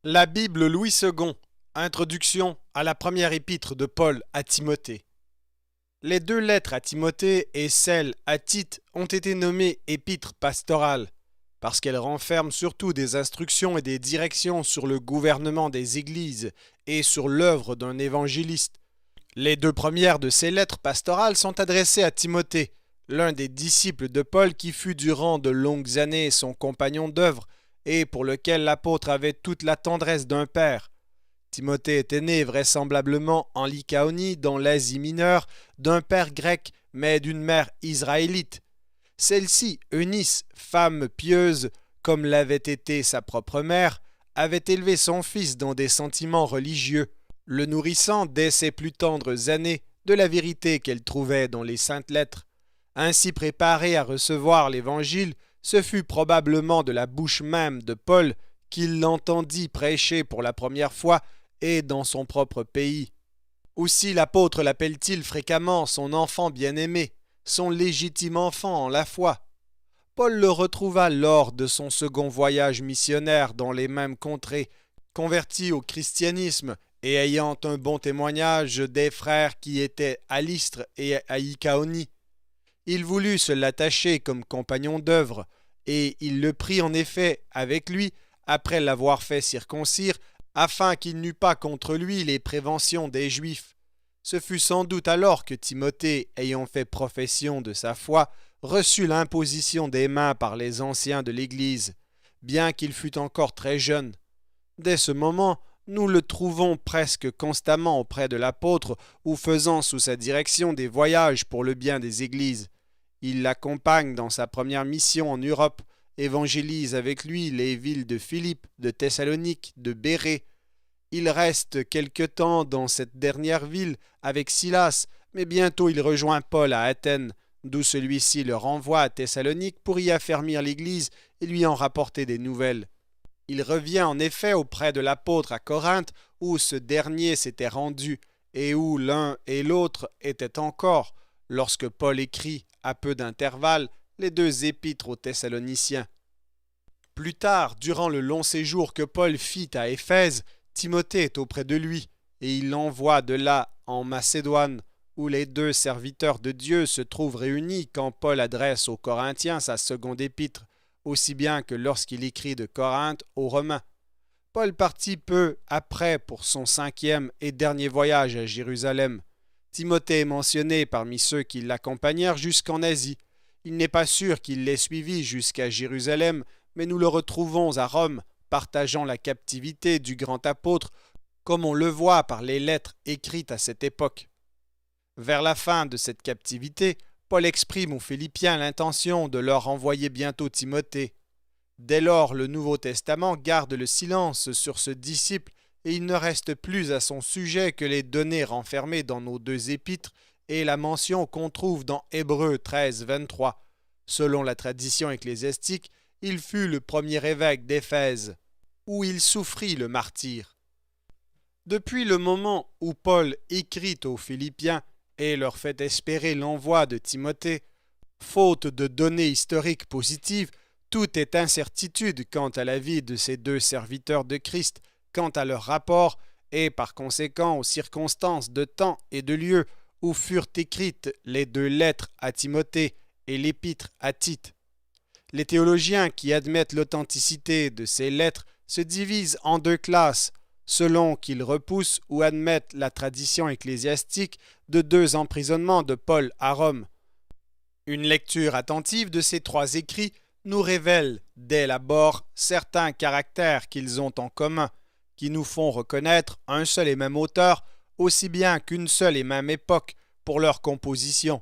La Bible Louis II. Introduction à la première épître de Paul à Timothée. Les deux lettres à Timothée et celle à Tite ont été nommées épîtres pastorales, parce qu'elles renferment surtout des instructions et des directions sur le gouvernement des églises et sur l'œuvre d'un évangéliste. Les deux premières de ces lettres pastorales sont adressées à Timothée, l'un des disciples de Paul qui fut durant de longues années son compagnon d'œuvre et pour lequel l'apôtre avait toute la tendresse d'un père. Timothée était né vraisemblablement en Lycaonie, dans l'Asie mineure, d'un père grec, mais d'une mère israélite. Celle-ci, Eunice, femme pieuse, comme l'avait été sa propre mère, avait élevé son fils dans des sentiments religieux, le nourrissant dès ses plus tendres années de la vérité qu'elle trouvait dans les saintes lettres. Ainsi préparé à recevoir l'Évangile, ce fut probablement de la bouche même de Paul qu'il l'entendit prêcher pour la première fois et dans son propre pays. Aussi l'apôtre l'appelle-t-il fréquemment son enfant bien-aimé, son légitime enfant en la foi. Paul le retrouva lors de son second voyage missionnaire dans les mêmes contrées, converti au christianisme et ayant un bon témoignage des frères qui étaient à Lystre et à Lycaonie. Il voulut se l'attacher comme compagnon d'œuvre, et il le prit en effet avec lui après l'avoir fait circoncire, afin qu'il n'eût pas contre lui les préventions des Juifs. Ce fut sans doute alors que Timothée, ayant fait profession de sa foi, reçut l'imposition des mains par les anciens de l'Église, bien qu'il fût encore très jeune. Dès ce moment, nous le trouvons presque constamment auprès de l'apôtre ou faisant sous sa direction des voyages pour le bien des églises. Il l'accompagne dans sa première mission en Europe, évangélise avec lui les villes de Philippe, de Thessalonique, de Bérée. Il reste quelque temps dans cette dernière ville avec Silas, mais bientôt il rejoint Paul à Athènes, d'où celui-ci le renvoie à Thessalonique pour y affermir l'Église et lui en rapporter des nouvelles. Il revient en effet auprès de l'apôtre à Corinthe, où ce dernier s'était rendu, et où l'un et l'autre étaient encore, lorsque Paul écrit, à peu d'intervalle, les deux épîtres aux Thessaloniciens. Plus tard, durant le long séjour que Paul fit à Éphèse, Timothée est auprès de lui, et il l'envoie de là en Macédoine, où les deux serviteurs de Dieu se trouvent réunis quand Paul adresse aux Corinthiens sa seconde épître, aussi bien que lorsqu'il écrit de Corinthe aux Romains. Paul partit peu après pour son cinquième et dernier voyage à Jérusalem. Timothée est mentionné parmi ceux qui l'accompagnèrent jusqu'en Asie. Il n'est pas sûr qu'il l'ait suivi jusqu'à Jérusalem, mais nous le retrouvons à Rome, partageant la captivité du grand apôtre, comme on le voit par les lettres écrites à cette époque. Vers la fin de cette captivité, Paul exprime aux Philippiens l'intention de leur envoyer bientôt Timothée. Dès lors, le Nouveau Testament garde le silence sur ce disciple et il ne reste plus à son sujet que les données renfermées dans nos deux épîtres et la mention qu'on trouve dans Hébreux 13, 23. Selon la tradition ecclésiastique, il fut le premier évêque d'Éphèse, où il souffrit le martyre. Depuis le moment où Paul écrit aux Philippiens et leur fait espérer l'envoi de Timothée, faute de données historiques positives, tout est incertitude quant à la vie de ces deux serviteurs de Christ, quant à leur rapport et par conséquent aux circonstances de temps et de lieu où furent écrites les deux lettres à Timothée et l'épître à Tite. Les théologiens qui admettent l'authenticité de ces lettres se divisent en deux classes, selon qu'ils repoussent ou admettent la tradition ecclésiastique de deux emprisonnements de Paul à Rome. Une lecture attentive de ces trois écrits nous révèle dès l'abord certains caractères qu'ils ont en commun, qui nous font reconnaître un seul et même auteur, aussi bien qu'une seule et même époque pour leur composition.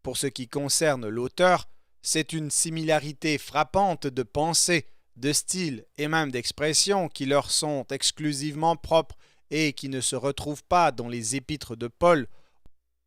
Pour ce qui concerne l'auteur, c'est une similarité frappante de pensée, de style et même d'expression qui leur sont exclusivement propres et qui ne se retrouvent pas dans les épîtres de Paul.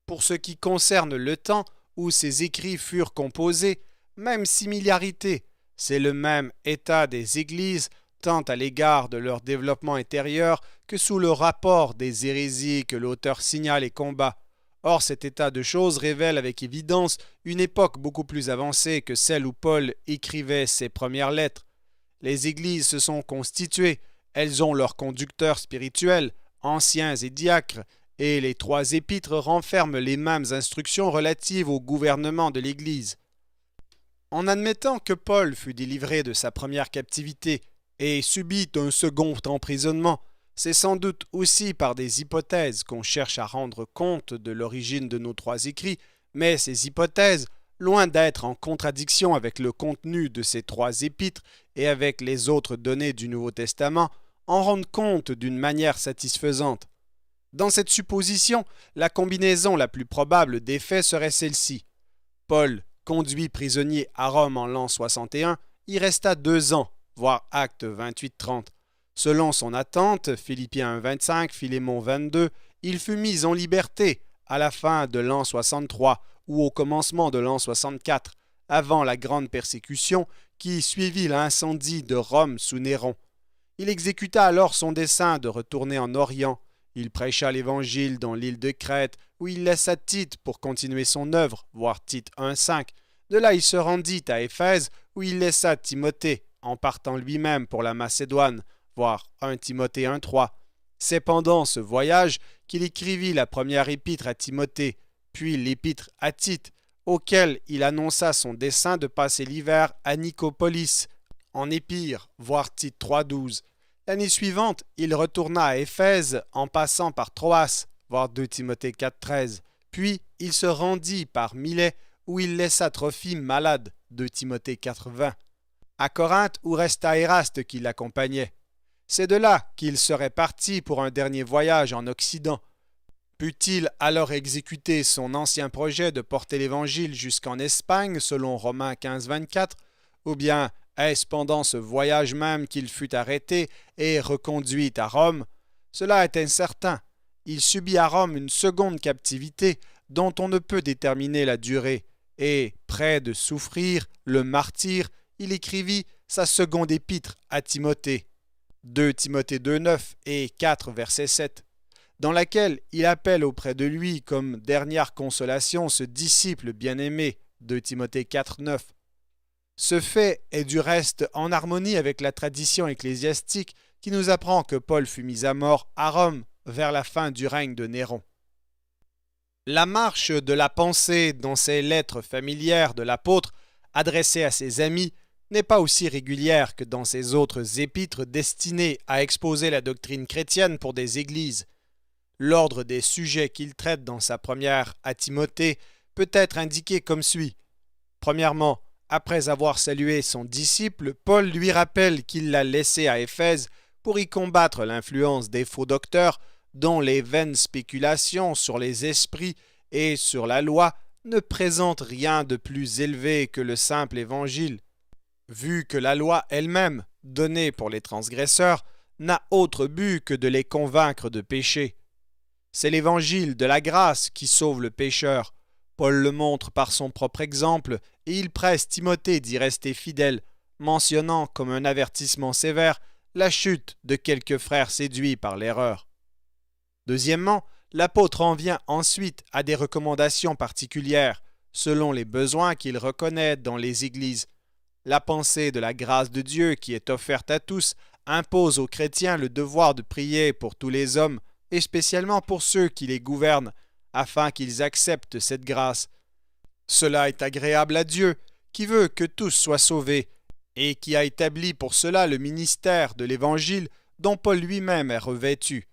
Pour ce qui concerne le temps où ces écrits furent composés, même similarité, c'est le même état des églises tant à l'égard de leur développement intérieur que sous le rapport des hérésies que l'auteur signale et combat. Or, cet état de choses révèle avec évidence une époque beaucoup plus avancée que celle où Paul écrivait ses premières lettres. Les églises se sont constituées elles ont leurs conducteurs spirituels, anciens et diacres, et les 3 épîtres renferment les mêmes instructions relatives au gouvernement de l'Église. En admettant que Paul fut délivré de sa première captivité et subit un second emprisonnement, c'est sans doute aussi par des hypothèses qu'on cherche à rendre compte de l'origine de nos 3 écrits, mais ces hypothèses, loin d'être en contradiction avec le contenu de ces 3 épîtres et avec les autres données du Nouveau Testament, en rendent compte d'une manière satisfaisante. Dans cette supposition, la combinaison la plus probable des faits serait celle-ci. Paul, conduit prisonnier à Rome en l'an 61, y resta 2 ans, voire Actes 28-30. Selon son attente, Philippiens 25, Philémon 22, il fut mis en liberté à la fin de l'an 63 ou au commencement de l'an 64, avant la grande persécution qui suivit l'incendie de Rome sous Néron. Il exécuta alors son dessein de retourner en Orient. Il prêcha l'Évangile dans l'île de Crète, où il laissa Tite pour continuer son œuvre, voir Tite 1,5. De là, il se rendit à Éphèse, où il laissa Timothée, en partant lui-même pour la Macédoine, voir 1 Timothée 1,3. C'est pendant ce voyage qu'il écrivit la première épître à Timothée, puis l'épître à Tite, auquel il annonça son dessein de passer l'hiver à Nicopolis, en Épire, voir Tite 3,12. L'année suivante, il retourna à Éphèse en passant par Troas, voir 2 Timothée 4,13. Puis il se rendit par Milet, où il laissa Trophime malade, 2 Timothée 4,20. À Corinthe, où resta Éraste qui l'accompagnait. C'est de là qu'il serait parti pour un dernier voyage en Occident. Put-il alors exécuter son ancien projet de porter l'Évangile jusqu'en Espagne, selon Romains 15-24, ou bien est-ce pendant ce voyage même qu'il fut arrêté et reconduit à Rome? Cela est incertain. Il subit à Rome une seconde captivité dont on ne peut déterminer la durée, et, près de souffrir le martyre, il écrivit sa seconde épître à Timothée, 2 Timothée 2,9 et 4 verset 7, dans laquelle il appelle auprès de lui comme dernière consolation ce disciple bien-aimé, 2 Timothée 4,9. Ce fait est du reste en harmonie avec la tradition ecclésiastique qui nous apprend que Paul fut mis à mort à Rome vers la fin du règne de Néron. La marche de la pensée dans ces lettres familières de l'apôtre adressées à ses amis n'est pas aussi régulière que dans ses autres épîtres destinées à exposer la doctrine chrétienne pour des églises. L'ordre des sujets qu'il traite dans sa première à Timothée peut être indiqué comme suit. Premièrement, après avoir salué son disciple, Paul lui rappelle qu'il l'a laissé à Éphèse pour y combattre l'influence des faux docteurs dont les vaines spéculations sur les esprits et sur la loi ne présentent rien de plus élevé que le simple évangile, vu que la loi elle-même, donnée pour les transgresseurs, n'a autre but que de les convaincre de péché. C'est l'évangile de la grâce qui sauve le pécheur. Paul le montre par son propre exemple et il presse Timothée d'y rester fidèle, mentionnant comme un avertissement sévère la chute de quelques frères séduits par l'erreur. Deuxièmement, l'apôtre en vient ensuite à des recommandations particulières, selon les besoins qu'il reconnaît dans les églises. La pensée de la grâce de Dieu qui est offerte à tous impose aux chrétiens le devoir de prier pour tous les hommes, et spécialement pour ceux qui les gouvernent, afin qu'ils acceptent cette grâce. Cela est agréable à Dieu, qui veut que tous soient sauvés, et qui a établi pour cela le ministère de l'Évangile dont Paul lui-même est revêtu.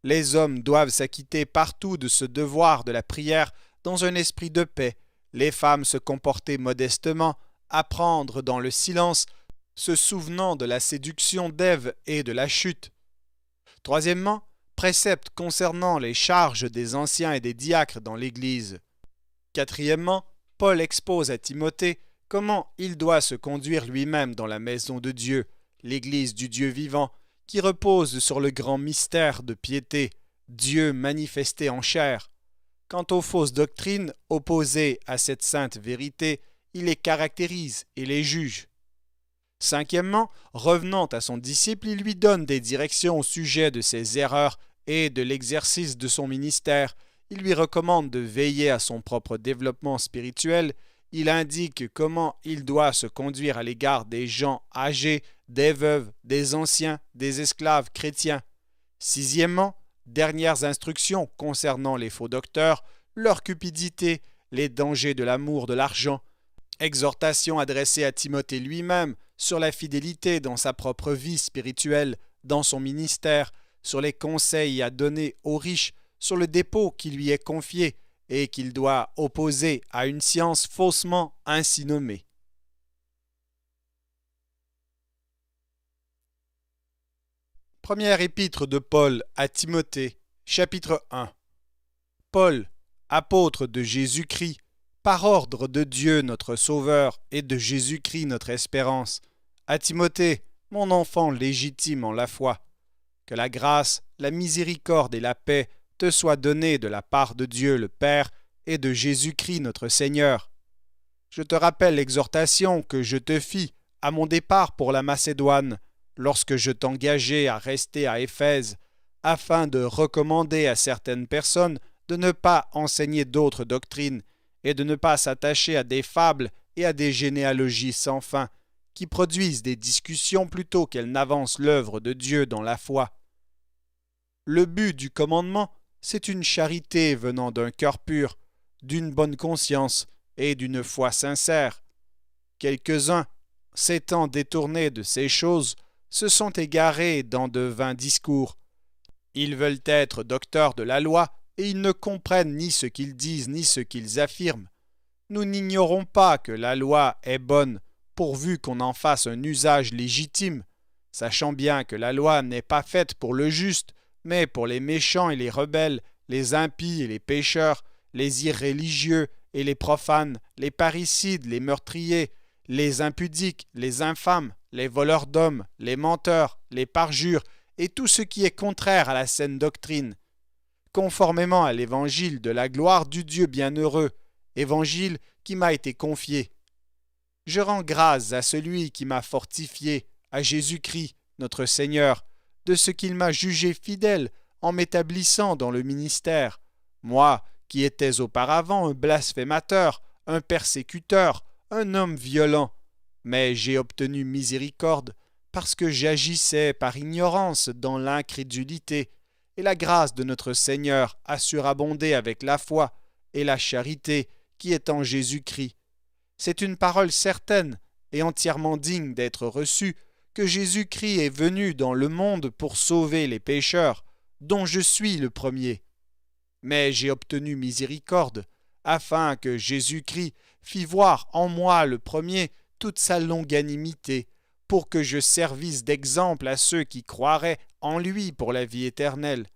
Les hommes doivent s'acquitter partout de ce devoir de la prière dans un esprit de paix, les femmes se comporter modestement, apprendre dans le silence, se souvenant de la séduction d'Ève et de la chute. Troisièmement, préceptes concernant les charges des anciens et des diacres dans l'Église. Quatrièmement, Paul expose à Timothée comment il doit se conduire lui-même dans la maison de Dieu, l'Église du Dieu vivant, qui repose sur le grand mystère de piété, Dieu manifesté en chair. Quant aux fausses doctrines opposées à cette sainte vérité, il les caractérise et les juge. Cinquièmement, revenant à son disciple, il lui donne des directions au sujet de ses erreurs et de l'exercice de son ministère. Il lui recommande de veiller à son propre développement spirituel. Il indique comment il doit se conduire à l'égard des gens âgés, des veuves, des anciens, des esclaves chrétiens. Sixièmement, dernières instructions concernant les faux docteurs, leur cupidité, les dangers de l'amour de l'argent. Exhortation adressée à Timothée lui-même sur la fidélité dans sa propre vie spirituelle, dans son ministère, sur les conseils à donner aux riches, sur le dépôt qui lui est confié et qu'il doit opposer à une science faussement ainsi nommée. Première épître de Paul à Timothée, chapitre 1. Paul, apôtre de Jésus-Christ, par ordre de Dieu notre Sauveur et de Jésus-Christ notre espérance, à Timothée, mon enfant légitime en la foi, que la grâce, la miséricorde et la paix te soient données de la part de Dieu le Père et de Jésus-Christ notre Seigneur. Je te rappelle l'exhortation que je te fis à mon départ pour la Macédoine, lorsque je t'engageai à rester à Éphèse, afin de recommander à certaines personnes de ne pas enseigner d'autres doctrines et de ne pas s'attacher à des fables et à des généalogies sans fin, qui produisent des discussions plutôt qu'elles n'avancent l'œuvre de Dieu dans la foi. Le but du commandement, c'est une charité venant d'un cœur pur, d'une bonne conscience et d'une foi sincère. Quelques-uns, s'étant détournés de ces choses, se sont égarés dans de vains discours. Ils veulent être docteurs de la loi, et ils ne comprennent ni ce qu'ils disent ni ce qu'ils affirment. Nous n'ignorons pas que la loi est bonne, pourvu qu'on en fasse un usage légitime, sachant bien que la loi n'est pas faite pour le juste, mais pour les méchants et les rebelles, les impies et les pécheurs, les irréligieux et les profanes, les parricides, les meurtriers, les impudiques, les infâmes, les voleurs d'hommes, les menteurs, les parjures, et tout ce qui est contraire à la saine doctrine, conformément à l'évangile de la gloire du Dieu bienheureux, évangile qui m'a été confié. Je rends grâce à celui qui m'a fortifié, à Jésus-Christ, notre Seigneur, de ce qu'il m'a jugé fidèle en m'établissant dans le ministère, moi qui étais auparavant un blasphémateur, un persécuteur, un homme violent, mais j'ai obtenu miséricorde parce que j'agissais par ignorance dans l'incrédulité, et la grâce de notre Seigneur a surabondé avec la foi et la charité qui est en Jésus-Christ. C'est une parole certaine et entièrement digne d'être reçue que Jésus-Christ est venu dans le monde pour sauver les pécheurs, dont je suis le premier. Mais j'ai obtenu miséricorde, afin que Jésus-Christ fît voir en moi le premier toute sa longanimité, pour que je servisse d'exemple à ceux qui croiraient en lui pour la vie éternelle.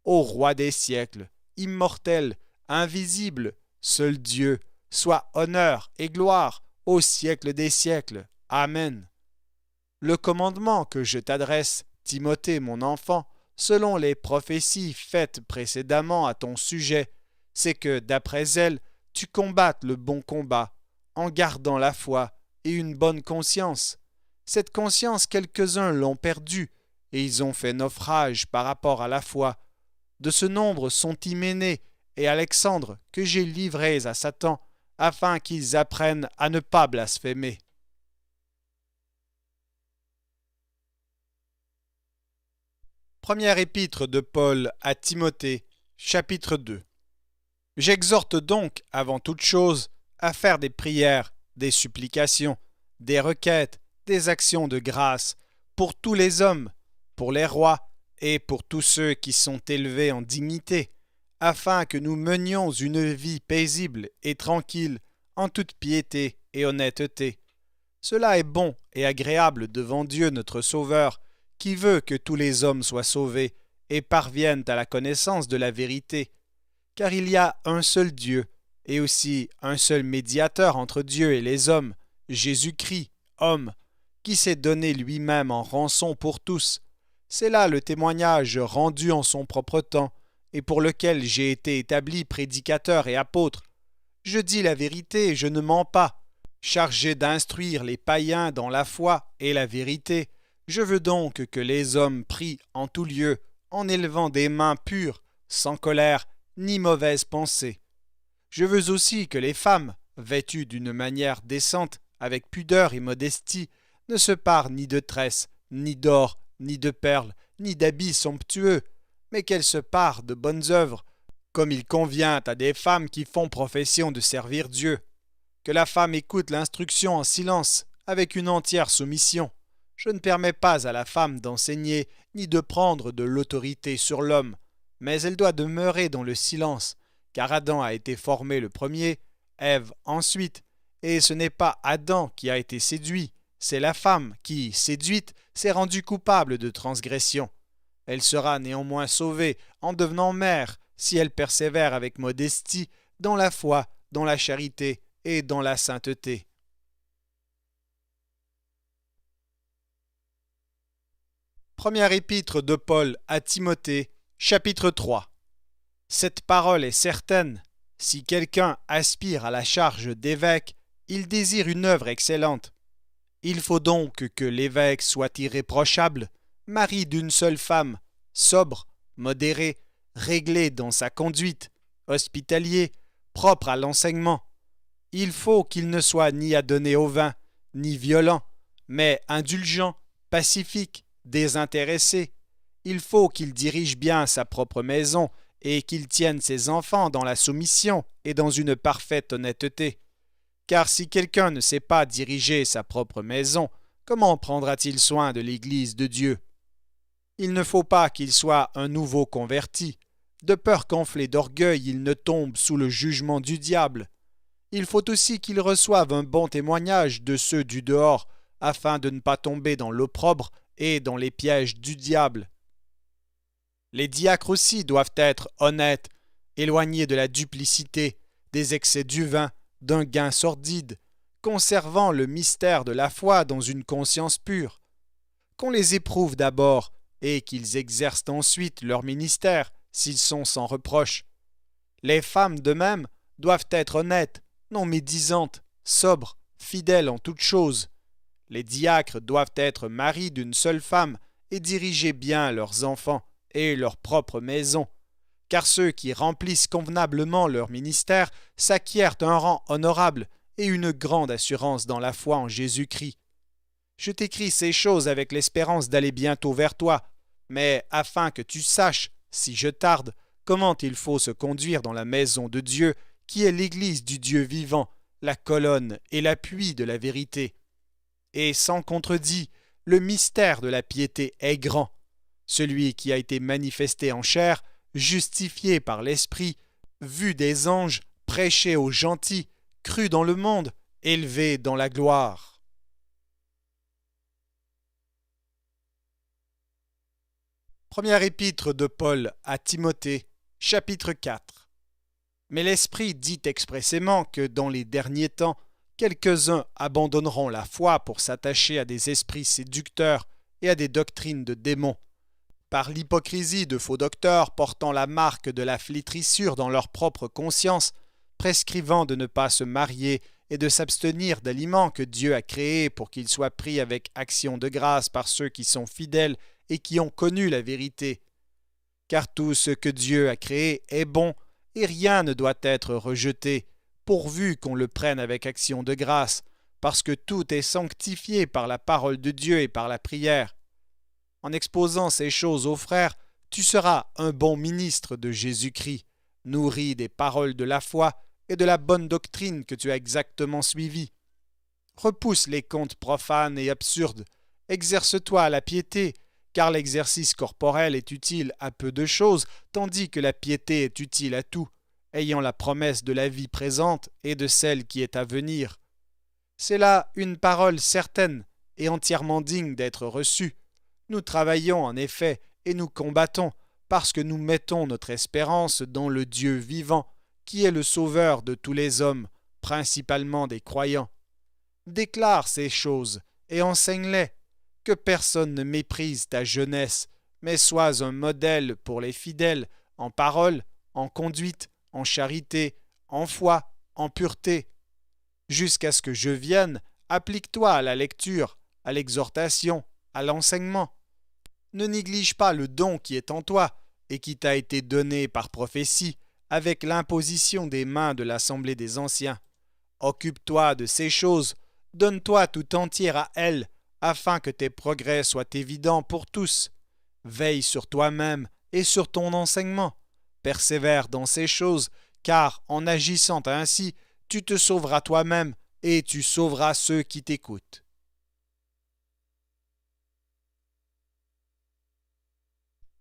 Ô Roi des siècles, immortel, invisible, seul Dieu, soit honneur et gloire au siècle des siècles. Amen. Le commandement que je t'adresse, Timothée mon enfant, selon les prophéties faites précédemment à ton sujet, c'est que, d'après elles, tu combattes le bon combat, en gardant la foi et une bonne conscience. Cette conscience, quelques-uns l'ont perdue, et ils ont fait naufrage par rapport à la foi. De ce nombre sont Hyménée et Alexandre, que j'ai livrés à Satan, afin qu'ils apprennent à ne pas blasphémer. Première épître de Paul à Timothée, chapitre 2. J'exhorte donc, avant toute chose, à faire des prières, des supplications, des requêtes, des actions de grâce, pour tous les hommes, pour les rois et pour tous ceux qui sont élevés en dignité, afin que nous menions une vie paisible et tranquille, en toute piété et honnêteté. Cela est bon et agréable devant Dieu notre Sauveur, qui veut que tous les hommes soient sauvés et parviennent à la connaissance de la vérité. Car il y a un seul Dieu, et aussi un seul médiateur entre Dieu et les hommes, Jésus-Christ, homme, qui s'est donné lui-même en rançon pour tous. C'est là le témoignage rendu en son propre temps, et pour lequel j'ai été établi prédicateur et apôtre. Je dis la vérité et je ne mens pas. Chargé d'instruire les païens dans la foi et la vérité, je veux donc que les hommes prient en tout lieu, en élevant des mains pures, sans colère ni mauvaise pensée. Je veux aussi que les femmes, vêtues d'une manière décente, avec pudeur et modestie, ne se pare ni de tresses, ni d'or, ni de perles, ni d'habits somptueux, mais qu'elle se pare de bonnes œuvres, comme il convient à des femmes qui font profession de servir Dieu. Que la femme écoute l'instruction en silence, avec une entière soumission. Je ne permets pas à la femme d'enseigner, ni de prendre de l'autorité sur l'homme, mais elle doit demeurer dans le silence, car Adam a été formé le premier, Ève ensuite, et ce n'est pas Adam qui a été séduit, c'est la femme qui, séduite, s'est rendue coupable de transgression. Elle sera néanmoins sauvée en devenant mère, si elle persévère avec modestie dans la foi, dans la charité et dans la sainteté. Première épître de Paul à Timothée, chapitre 3. Cette parole est certaine. Si quelqu'un aspire à la charge d'évêque, il désire une œuvre excellente. Il faut donc que l'évêque soit irréprochable, mari d'une seule femme, sobre, modéré, réglé dans sa conduite, hospitalier, propre à l'enseignement. Il faut qu'il ne soit ni adonné au vin, ni violent, mais indulgent, pacifique, désintéressé. Il faut qu'il dirige bien sa propre maison et qu'il tienne ses enfants dans la soumission et dans une parfaite honnêteté. Car si quelqu'un ne sait pas diriger sa propre maison, comment prendra-t-il soin de l'Église de Dieu? Il ne faut pas qu'il soit un nouveau converti. De peur qu'enflé d'orgueil, il ne tombe sous le jugement du diable. Il faut aussi qu'il reçoive un bon témoignage de ceux du dehors, afin de ne pas tomber dans l'opprobre et dans les pièges du diable. Les diacres aussi doivent être honnêtes, éloignés de la duplicité, des excès du vin, d'un gain sordide, conservant le mystère de la foi dans une conscience pure. Qu'on les éprouve d'abord, et qu'ils exercent ensuite leur ministère, s'ils sont sans reproche. Les femmes de même doivent être honnêtes, non médisantes, sobres, fidèles en toutes choses. Les diacres doivent être maris d'une seule femme et diriger bien leurs enfants et leur propre maison, car ceux qui remplissent convenablement leur ministère s'acquièrent un rang honorable et une grande assurance dans la foi en Jésus-Christ. Je t'écris ces choses avec l'espérance d'aller bientôt vers toi, mais afin que tu saches, si je tarde, comment il faut se conduire dans la maison de Dieu, qui est l'Église du Dieu vivant, la colonne et l'appui de la vérité. Et sans contredit, le mystère de la piété est grand. Celui qui a été manifesté en chair, justifié par l'Esprit, vu des anges, prêché aux gentils, cru dans le monde, élevé dans la gloire. Première épître de Paul à Timothée, chapitre 4. Mais l'Esprit dit expressément que dans les derniers temps, quelques-uns abandonneront la foi pour s'attacher à des esprits séducteurs et à des doctrines de démons, par l'hypocrisie de faux docteurs portant la marque de la flétrissure dans leur propre conscience, prescrivant de ne pas se marier et de s'abstenir d'aliments que Dieu a créés pour qu'ils soient pris avec action de grâce par ceux qui sont fidèles et qui ont connu la vérité. Car tout ce que Dieu a créé est bon, et rien ne doit être rejeté, pourvu qu'on le prenne avec action de grâce, parce que tout est sanctifié par la parole de Dieu et par la prière. En exposant ces choses aux frères, tu seras un bon ministre de Jésus-Christ, nourri des paroles de la foi et de la bonne doctrine que tu as exactement suivie. Repousse les contes profanes et absurdes, exerce-toi à la piété, car l'exercice corporel est utile à peu de choses, tandis que la piété est utile à tout, ayant la promesse de la vie présente et de celle qui est à venir. C'est là une parole certaine et entièrement digne d'être reçue. Nous travaillons en effet et nous combattons parce que nous mettons notre espérance dans le Dieu vivant, qui est le sauveur de tous les hommes, principalement des croyants. Déclare ces choses et enseigne-les, que personne ne méprise ta jeunesse, mais sois un modèle pour les fidèles, en parole, en conduite, en charité, en foi, en pureté. Jusqu'à ce que je vienne, applique-toi à la lecture, à l'exhortation, à l'enseignement. Ne néglige pas le don qui est en toi et qui t'a été donné par prophétie, avec l'imposition des mains de l'assemblée des anciens. Occupe-toi de ces choses, donne-toi tout entière à elles, afin que tes progrès soient évidents pour tous. Veille sur toi-même et sur ton enseignement. Persévère dans ces choses, car en agissant ainsi, tu te sauveras toi-même et tu sauveras ceux qui t'écoutent.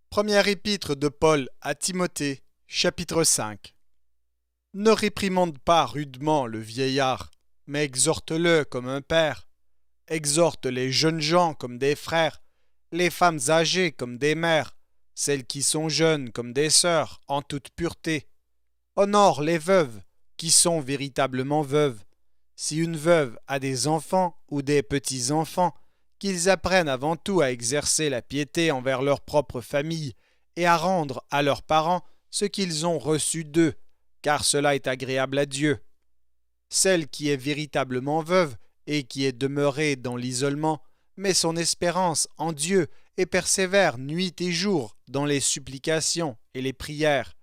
Première épître de Paul à Timothée, chapitre 5. Ne réprimande pas rudement le vieillard, mais exhorte-le comme un père. Exhorte les jeunes gens comme des frères, les femmes âgées comme des mères, celles qui sont jeunes comme des sœurs, en toute pureté. Honore les veuves, qui sont véritablement veuves. Si une veuve a des enfants ou des petits-enfants, qu'ils apprennent avant tout à exercer la piété envers leur propre famille et à rendre à leurs parents ce qu'ils ont reçu d'eux, car cela est agréable à Dieu. Celle qui est véritablement veuve et qui est demeurée dans l'isolement met son espérance en Dieu et persévère nuit et jour dans les supplications et les prières.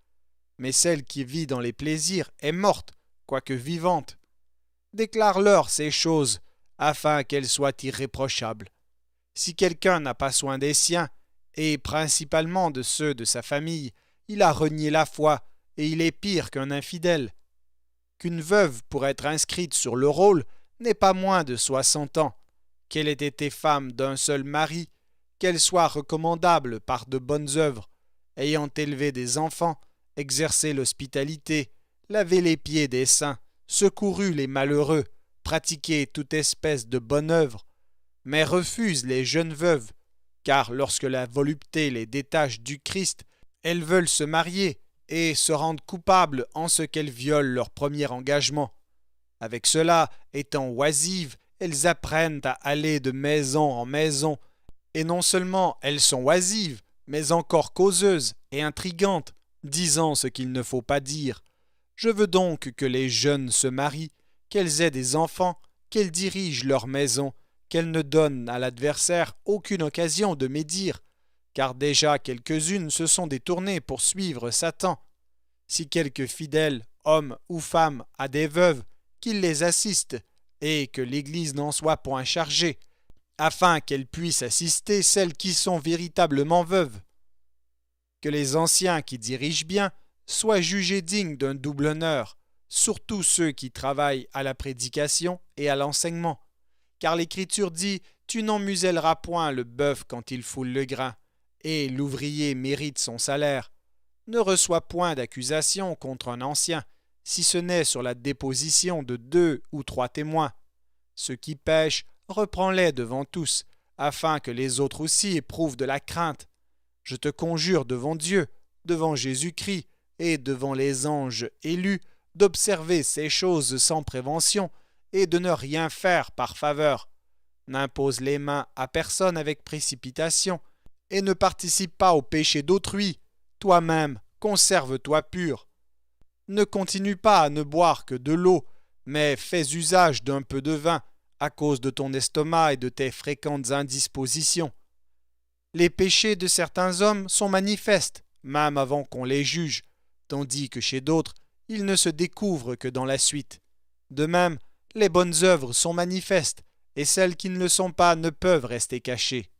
Mais celle qui vit dans les plaisirs est morte, quoique vivante. Déclare-leur ces choses, afin qu'elles soient irréprochables. Si quelqu'un n'a pas soin des siens, et principalement de ceux de sa famille, il a renié la foi, et il est pire qu'un infidèle. Qu'une veuve, pour être inscrite sur le rôle, n'ait pas moins de 60 ans, qu'elle ait été femme d'un seul mari, qu'elle soit recommandable par de bonnes œuvres, ayant élevé des enfants, exercé l'hospitalité, lavé les pieds des saints, secouru les malheureux, pratiqué toute espèce de bonne œuvre, mais refuse les jeunes veuves, car lorsque la volupté les détache du Christ, elles veulent se marier et se rendent coupables en ce qu'elles violent leur premier engagement. Avec cela, étant oisives, elles apprennent à aller de maison en maison, et non seulement elles sont oisives, mais encore causeuses et intrigantes, disant ce qu'il ne faut pas dire. Je veux donc que les jeunes se marient, qu'elles aient des enfants, qu'elles dirigent leur maison, qu'elles ne donnent à l'adversaire aucune occasion de médire, car déjà quelques-unes se sont détournées pour suivre Satan. Si quelque fidèle, homme ou femme, a des veuves, qu'il les assiste, et que l'Église n'en soit point chargée, afin qu'elle puisse assister celles qui sont véritablement veuves. Que les anciens qui dirigent bien soient jugés dignes d'un double honneur, surtout ceux qui travaillent à la prédication et à l'enseignement. Car l'Écriture dit « Tu n'en muselleras point le bœuf quand il foule le grain, et l'ouvrier mérite son salaire. Ne reçois point d'accusation contre un ancien, si ce n'est sur la déposition de 2 ou 3 témoins. Ceux qui pêchent, reprends-les devant tous, afin que les autres aussi éprouvent de la crainte. Je te conjure devant Dieu, devant Jésus-Christ et devant les anges élus, d'observer ces choses sans prévention et de ne rien faire par faveur. N'impose les mains à personne avec précipitation et ne participe pas au péché d'autrui. Toi-même, conserve-toi pur. Ne continue pas à ne boire que de l'eau, mais fais usage d'un peu de vin, à cause de ton estomac et de tes fréquentes indispositions. Les péchés de certains hommes sont manifestes, même avant qu'on les juge, tandis que chez d'autres, ils ne se découvrent que dans la suite. De même, les bonnes œuvres sont manifestes, et celles qui ne le sont pas ne peuvent rester cachées.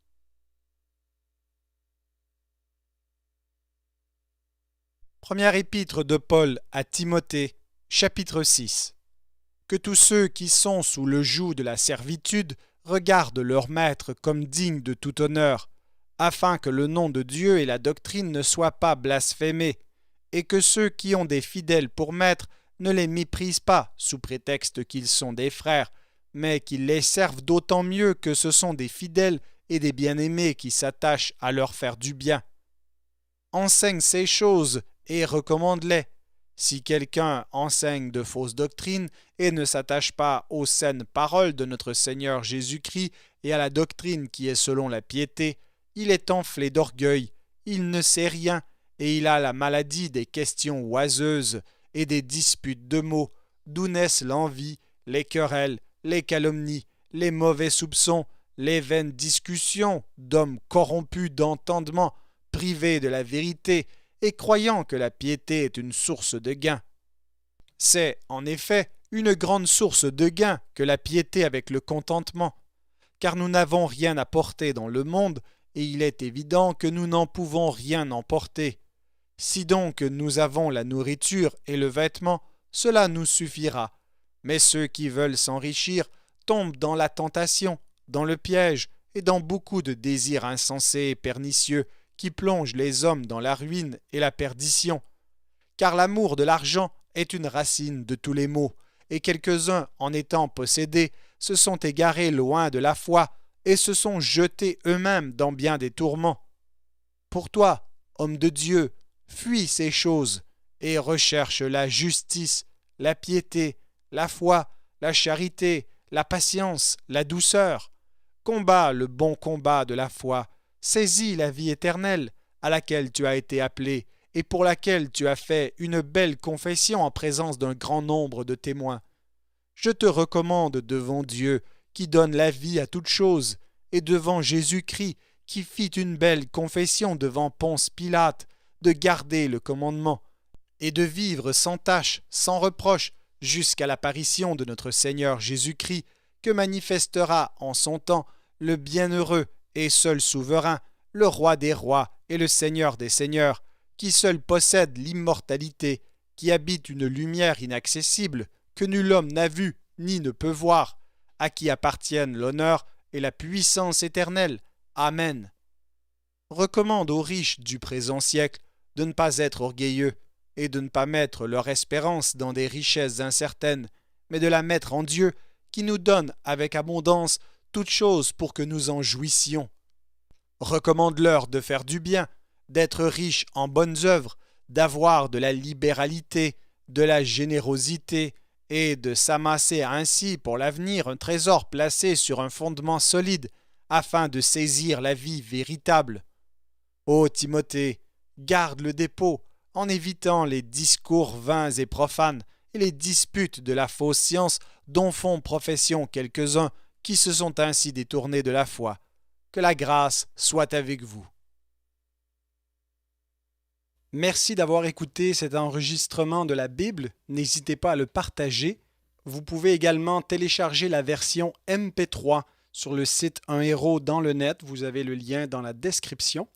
Première épître de Paul à Timothée, chapitre 6. Que tous ceux qui sont sous le joug de la servitude regardent leur maître comme digne de tout honneur, afin que le nom de Dieu et la doctrine ne soient pas blasphémés, et que ceux qui ont des fidèles pour maîtres ne les méprisent pas sous prétexte qu'ils sont des frères, mais qu'ils les servent d'autant mieux que ce sont des fidèles et des bien-aimés qui s'attachent à leur faire du bien. Enseigne ces choses et recommande-les. Si quelqu'un enseigne de fausses doctrines et ne s'attache pas aux saines paroles de notre Seigneur Jésus-Christ et à la doctrine qui est selon la piété, il est enflé d'orgueil, il ne sait rien, et il a la maladie des questions oiseuses et des disputes de mots, d'où naissent l'envie, les querelles, les calomnies, les mauvais soupçons, les vaines discussions d'hommes corrompus d'entendement, privés de la vérité, et croyant que la piété est une source de gain. C'est, en effet, une grande source de gain que la piété avec le contentement. car nous n'avons rien à porter dans le monde, et il est évident que nous n'en pouvons rien emporter. Si donc nous avons la nourriture et le vêtement, cela nous suffira. Mais ceux qui veulent s'enrichir tombent dans la tentation, dans le piège et dans beaucoup de désirs insensés et pernicieux qui plongent les hommes dans la ruine et la perdition. Car l'amour de l'argent est une racine de tous les maux, et quelques-uns, en étant possédés, se sont égarés loin de la foi et se sont jetés eux-mêmes dans bien des tourments. Pour toi, homme de Dieu, fuis ces choses et recherche la justice, la piété, la foi, la charité, la patience, la douceur. Combats le bon combat de la foi, saisis la vie éternelle à laquelle tu as été appelé et pour laquelle tu as fait une belle confession en présence d'un grand nombre de témoins. Je te recommande devant Dieu, qui donne la vie à toutes choses, et devant Jésus-Christ, qui fit une belle confession devant Ponce Pilate, de garder le commandement, et de vivre sans tache, sans reproche, jusqu'à l'apparition de notre Seigneur Jésus-Christ, que manifestera en son temps le bienheureux et seul souverain, le roi des rois et le Seigneur des seigneurs, qui seul possède l'immortalité, qui habite une lumière inaccessible, que nul homme n'a vue ni ne peut voir, à qui appartiennent l'honneur et la puissance éternelle. Amen. Recommande aux riches du présent siècle de ne pas être orgueilleux et de ne pas mettre leur espérance dans des richesses incertaines, mais de la mettre en Dieu, qui nous donne avec abondance toutes choses pour que nous en jouissions. Recommande-leur de faire du bien, d'être riches en bonnes œuvres, d'avoir de la libéralité, de la générosité, et de s'amasser ainsi pour l'avenir un trésor placé sur un fondement solide, afin de saisir la vie véritable. Ô Timothée, garde le dépôt, en évitant les discours vains et profanes, et les disputes de la fausse science dont font profession quelques-uns qui se sont ainsi détournés de la foi. Que la grâce soit avec vous. Merci d'avoir écouté cet enregistrement de la Bible. N'hésitez pas à le partager. Vous pouvez également télécharger la version MP3 sur le site Un Héros dans le net. Vous avez le lien dans la description.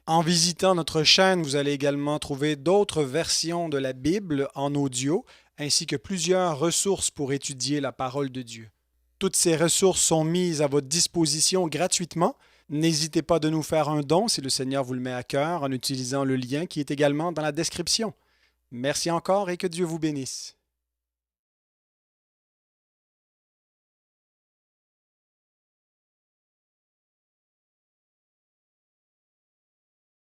En visitant notre chaîne, vous allez également trouver d'autres versions de la Bible en audio, ainsi que plusieurs ressources pour étudier la parole de Dieu. Toutes ces ressources sont mises à votre disposition gratuitement. N'hésitez pas de nous faire un don si le Seigneur vous le met à cœur en utilisant le lien qui est également dans la description. Merci encore et que Dieu vous bénisse.